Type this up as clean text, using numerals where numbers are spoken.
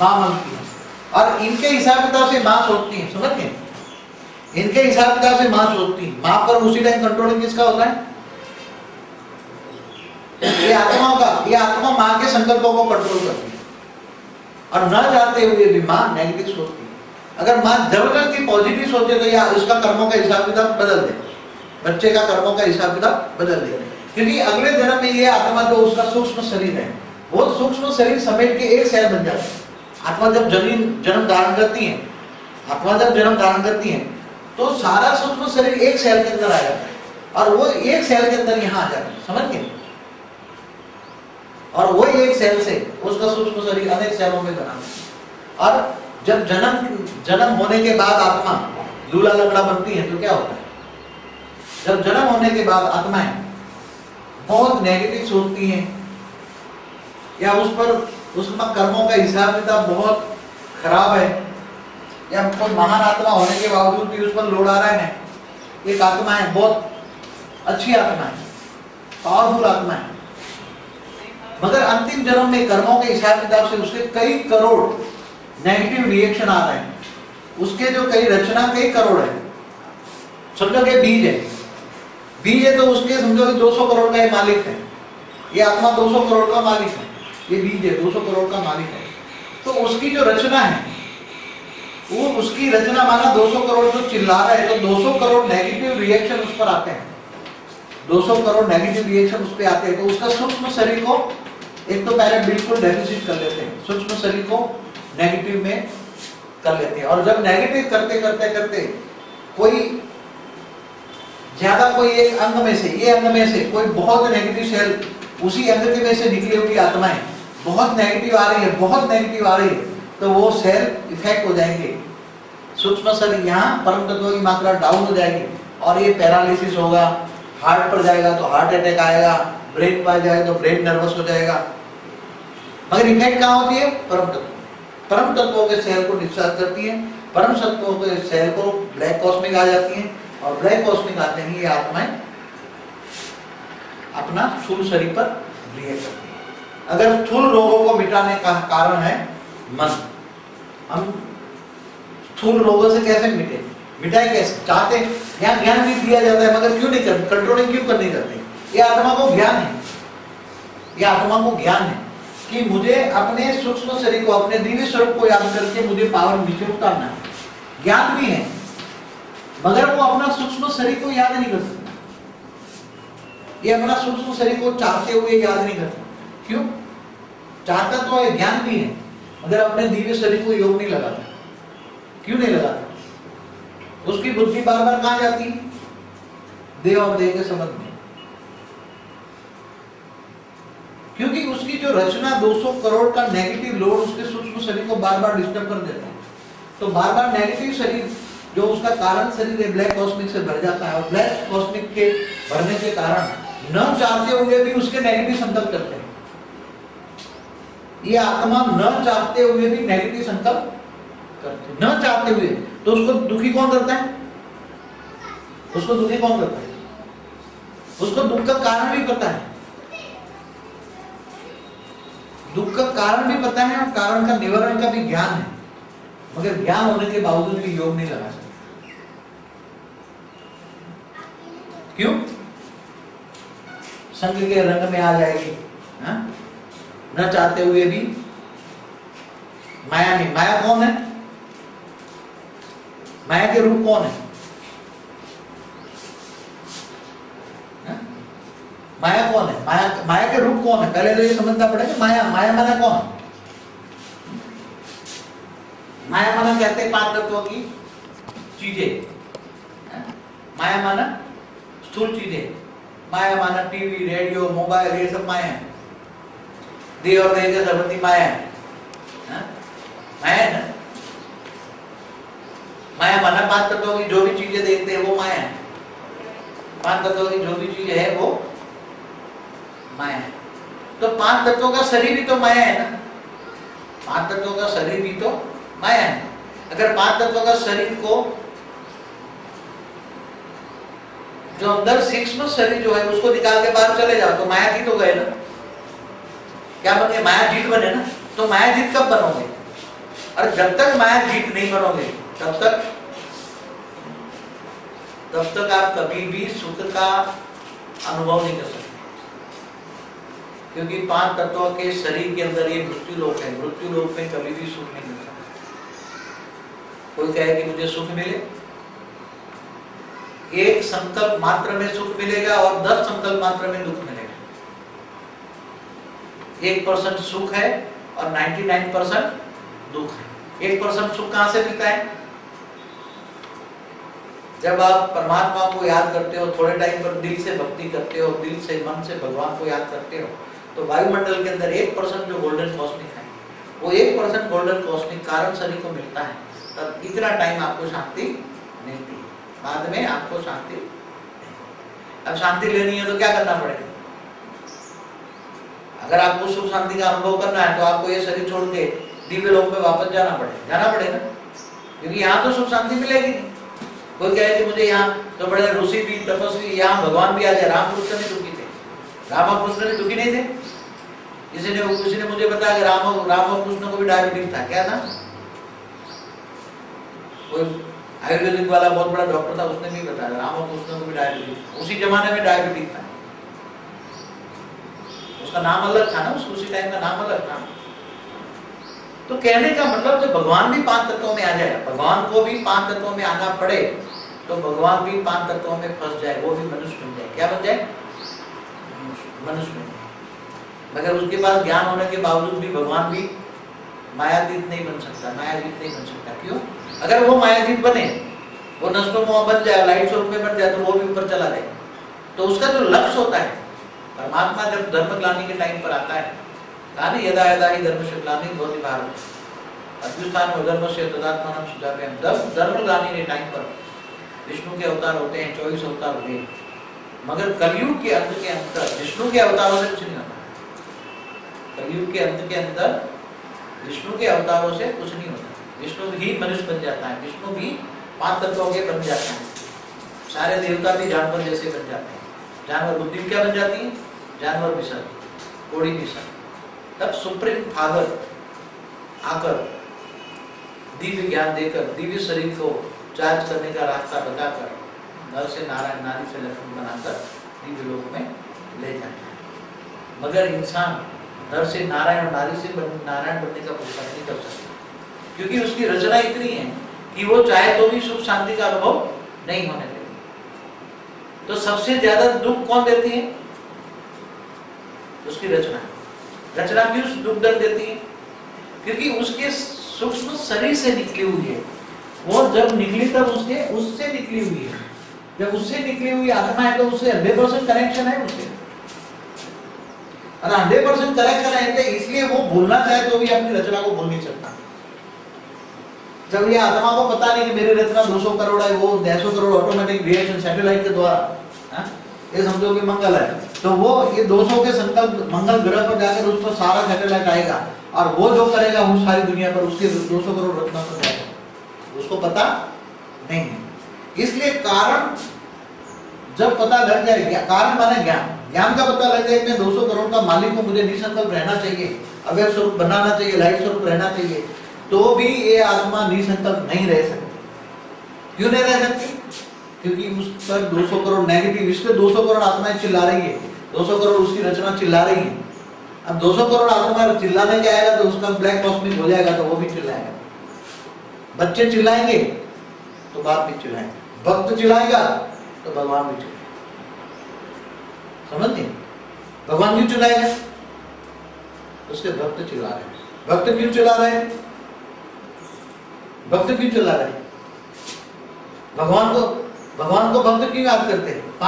माँ मनती है, और इनके हिसाब किताब से माँ सोचती है, समझ गए? इनके हिसाब किताब से माँ सोचती है, माँ पर उसी टाइम कंट्रोलिंग किसका होता है? ये आत्माओं का, ये आत्मा माँ के संकल्पों को कंट्रोल करती है, और न चाहते हुए भी माँ नेगेटिव सोचती है। अगर माँ जबरदस्ती पॉजिटिव सोचे तो या उसका कर्मों का हिसाब किताब बदल दे, बच्चे का कर्मों का हिसाब किताब बदल दे, क्योंकि अगले जन्म में ये आत्मा जो उसका सूक्ष्म शरीर है, वो सूक्ष्म शरीर समेट के एक सेल बन जाता है। आत्मा जब जन्म धारण करती है, आत्मा जब जन्म धारण करती है तो सारा सूक्ष्म शरीर एक सेल के अंदर आ जाता है, और वो एक सेल के अंदर यहाँ आ जाता है, समझ गए? और वो एक सेल से उसका सूक्ष्म शरीर अनेक सेलों में बना है। और जब जन्म होने के बाद आत्मा लूला लंगड़ा बनती है तो क्या होता है? जब जन्म होने के बाद आत्माएं बहुत नेगेटिव सोचती हैं, या उसका कर्मों का हिसाब किताब बहुत खराब है, या कोई महान आत्मा होने के बावजूद भी उस पर लोड आ रहा है। एक आत्मा है, बहुत अच्छी आत्मा है, पावरफुल आत्मा है, मगर अंतिम जन्म में कर्मों के हिसाब किताब से उसके कई करोड़ नेगेटिव रिएक्शन आ रहे हैं। उसके जो कई रचना कई करोड़ है, समझो कि बीज है तो उसके समझो कि 200 करोड़ का ये मालिक है, ये आत्मा 200 करोड़ का मालिक है, ये बीज है 200 करोड़ का मालिक है। तो उसकी जो रचना है, वो उसकी रचना माना 200 करोड़ जो चिल्ला रहा है, तो 200 करोड़ नेगेटिव रिएक्शन उस पर आते हैं, 200 करोड़ नेगेटिव रिएक्शन उस पर आते हैं। तो उसका सूक्ष्म शरीर को एक तो पहले बिल्कुल डेफिसिट कर लेते हैं, सूक्ष्म शरीर को नेगेटिव में कर लेते हैं, और जब नेगेटिव करते करते करते कोई ज्यादा कोई एक अंग में से, ये अंग में से कोई बहुत नेगेटिव सेल, उसी अंग के में से निकली हुई आत्माएं बहुत नेगेटिव आ रही है, बहुत नेगेटिव आ रही है, तो वो सेल इफेक्ट हो जाएंगे, सूक्ष्म शरीर यहाँ परम तत्वों की मात्रा डाउन हो जाएगी, और ये पैरालिसिस होगा, हार्ट पर जाएगा तो हार्ट अटैक आएगा, ब्रेन पर जाएगा तो ब्रेन नर्वस हो जाएगा। मगर इफेक्ट कहाँ होती है? परम तत्वों के सेल को डिस्चार्ज करती है, परम तत्वों के सेल को ब्लैक कॉस्मिक आ जाती है, और ब्लैक कॉस्मिक आते ही ये आत्माएं अपना स्थूल शरीर पर रिएक्ट करती है। अगर स्थूल रोगों को मिटाने का कारण है मन, हम स्थूल रोगों से कैसे मिटाए कैसे? चाहते यहाँ ज्ञान भी दिया जाता है, मगर क्यों नहीं करते? कंट्रोलिंग क्यों करनी करते? ये आत्मा को ज्ञान है, ये आत्मा को ज्ञान है कि मुझे अपने सूक्ष्म शरीर को, अपने दिव्य स्वरूप को याद करके मुझे पावर नीचे उतारना है। ज्ञान भी है, मगर वो अपना सूक्ष्म शरीर को याद नहीं कर सकता, ये अपना सूक्ष्म शरीर को चाहते हुए याद नहीं करता। क्यों? चाहता तो है, ज्ञान भी है, मगर अपने दिव्य शरीर को योग नहीं लगाता। क्यों नहीं लगाता? उसकी बुद्धि बार बार कहां जाती है? देह और देह के संबंध में, क्योंकि उसकी जो रचना 200 करोड़ का नेगेटिव लोड उसके सूक्ष्म शरीर को बार बार डिस्टर्ब कर देता है। तो बार बार नेगेटिव शरीर जो उसका कारण शरीर है ब्लैक कॉस्मिक से भर जाता है, और ब्लैक कॉस्मिक के भरने के कारण न चाहते हुए भी उसके नेगेटिव संकल्प करते हैं। ये आत्मा न चाहते हुए भी नेगेटिव संकल्प करते, न चाहते हुए। तो उसको दुखी कौन करता है? उसको दुखी कौन करता है? उसको दुख का कारण भी पता है, दुख का कारण भी पता है, और कारण का निवारण का भी ज्ञान है, मगर ज्ञान होने के बावजूद भी योग नहीं लगा सकता। क्यों? संग के रंग में आ जाएगी, हा? न चाहते हुए भी। माया नहीं, माया कौन है? माया के रूप कौन है? हा? माया कौन है? माया के रूप कौन है? पहले तो ये समझना पड़ेगा। माया माना कौन? माया माना कहते हैं 5 तत्वों की चीजें। माया माना स्थूल चीजें, माया माना टीवी, रेडियो, मोबाइल, ये सब माया है। देह और देह के संबंधी माया है, माया है ना। माया माना 5 तत्वों की जो भी चीजें देखते हैं वो माया है। 5 तत्वों की जो भी चीजें है वो माया है। तो 5 तत्वों का शरीर भी तो माया है ना। 5 तत्वों का शरीर भी तो माया है। अगर 5 तत्वों का शरीर को, जो अंदर सूक्ष्म शरीर जो है उसको निकाल के बाहर चले जाओ तो मायातीत हो गए ना। क्या बने? मायाजीत बने ना। तो मायाजीत कब बनोगे? और जब तक माया जीत नहीं बनोगे तब तक आप कभी भी सुख का अनुभव नहीं कर सकते, क्योंकि 5 तत्वों के शरीर के अंदर ये मृत्यु लोक है। मृत्यु लोक में कभी भी सुख नहीं मिल सकता। कोई कहे कि मुझे सुख मिले, एक संकल्प मात्र में सुख मिलेगा और 10 संकल्प मात्र में दुख मिलेगा। 1% सुख है और 99% दुख है। 1% सुख कहां से मिलता है? जब आप परमात्मा को याद करते हो, थोड़े टाइम पर दिल से भक्ति करते हो, दिल से मन से भगवान को याद करते हो, तो वायुमंडल के अंदर 1% जो गोल्डन कॉस्मिक है, वो 1% गोल्डन कॉस्मिक कारण शरीर को मिलता है। तब इतना टाइम आपको शांति मिलती है, बाद में आपको शांति। अब शांति लेनी है तो क्या करना पड़ेगा? अगर आपको सुख शांति का अनुभव करना है तो आपको ये शरीर छोड़ के दिव्य लोक में वापस जाना पड़ेगा, क्योंकि यहाँ तो सुख शांति मिलेगी नहीं। कोई कहे कि मुझे यहाँ तो बड़े ऋषि भी, तपस्वी, यहाँ भगवान भी आ जाए। रामकृष्ण भी दुखी थे, रामकृष्ण भी दुखी नहीं थे। किसी ने मुझे बताया कि रामकृष्ण को भी डायबिटीज था। क्या था? कोई आयुर्वेदिक वाला बहुत बड़ा डॉक्टर था, उसने भी बताया रामकृष्ण को भी डायबिटीज। उसी जमाने में डायबिटीज था, उसका नाम अलग था ना, उसी टाइम का नाम अलग था। तो कहने का मतलब जब भगवान भी 5 तत्वों में आ जाए, भगवान को भी 5 तत्वों में आना पड़े, तो भगवान भी 5 तत्वों में फंस जाए, वो भी मनुष्य बन जाए। क्या बन जाए? मनुष्य बन जाए। मगर उसके पास ज्ञान होने के बावजूद भी भगवान भी मायातीत नहीं बन सकता, मायातीत नहीं बन सकता। क्यों? अगर वो मायातीत बने, वो नष्टो मोह बन जाए, लाइट स्वरूप में बन जाए, तो वो भी ऊपर चला जाए। तो उसका जो लक्ष्य होता है, परमात्मा जब धर्म ग्लानि के टाइम पर आता है, कहानी यदा यदा ही धर्मस्य ग्लानिर् भवति भारत अभ्युत्थानो धर्मस्य तदात्मानं सुजाम्यहम्। जब धर्म ग्लानि के टाइम पर विष्णु के अवतार होते हैं, 24 अवतार होते हैं, मगर कलयुग के अंत के अंदर विष्णु के अवतारों से कुछ नहीं होता। कलयुग के अंत के अंदर विष्णु के अवतारों से कुछ नहीं होता। विष्णु भी मनुष्य बन जाता है, विष्णु भी 5 तत्वों के बन जाते हैं। सारे देवता भी जानवर जैसे बन जाते हैं। जानवर बुद्धि क्या बन जाती है? जानवर विसर्ग, कोड़ी विसर्ग। तब सुप्रीम फादर आकर दिव्य ज्ञान देकर, दिव्य शरीर को चार्ज करने का रास्ता बताकर, नर से नारायण, नारी से लक्ष्मण बनाकर दिव्य लोक में ले जाता है। मगर इंसान नर से नारायण और नारी से नारायण बनने का पुरुषार्थ नहीं कर सकता, क्योंकि उसकी रचना इतनी है कि वो चाहे तो भी सुख शांति का अनुभव नहीं होने देती। तो सबसे ज्यादा दुख कौन देती है? उसकी रचना। रचना क्यों दुख दर्द देती है? क्योंकि उसके सूक्ष्म शरीर से निकली हुई है। वो जब निकली तब उससे निकली हुई है। जब उससे निकली हुई आत्मा है तो उससे 100% कनेक्शन है उससे। और 100% कनेक्शन है, इसलिए वो भूलना चाहे तो भी अपनी रचना को भूल नहीं सकता। जब ये आत्मा को पता नहीं कि मेरी रचना 200 करोड़ है, वो 150 करोड़ ऑटोमेटिक रिएक्शन सैटेलाइट के द्वारा, ये समझो कि मंगल है, तो वो ये 200 के संकल्प मंगल ग्रह पर जाकर उस पर सारा सैटेलाइट आएगा और वो जो करेगा वो सारी दुनिया पर उसके 200 करोड़ रत्नों पर जाएगा, उसको पता नहीं है। इसलिए कारण जब पता लग जाएगा, कारण माने ज्ञान, ज्ञान का पता लग जाए मैं 200 करोड़ का मालिक हूँ, मुझे निसंकल्प रहना चाहिए, अव्यक्त स्वरूप बनाना चाहिए, लाइट स्वरूप रहना चाहिए, तो भी ये आत्मा निसंकल्प नहीं रह सकती। क्यों नहीं रह सकती? क्योंकि उस पर 200 करोड़ नेगेटिव, इसके 200 करोड़ आत्माएं चिल्ला रही है, 200 करोड़ उसकी रचना चिल्ला रही है। अब 200 करोड़ आत्मा चिल्लाने के आएगा तो उसका ब्लैक कॉस्मिक हो जाएगा, तो वो भी चिल्लाएगा। बच्चे चिल्लाएंगे तो बाप भी चिल्लाएंगे, भक्त चिल्लाएगा तो भगवान भी चिल्लाएगा। समझ नहीं? भगवान क्यों चिल्लाएगा? उसके भक्त चिल्ला रहे हैं। भक्त क्यों चिल्ला रहे हैं? भक्त क्यों चिल्ला रहे हैं? भगवान को भक्त क्यों याद करते हैं?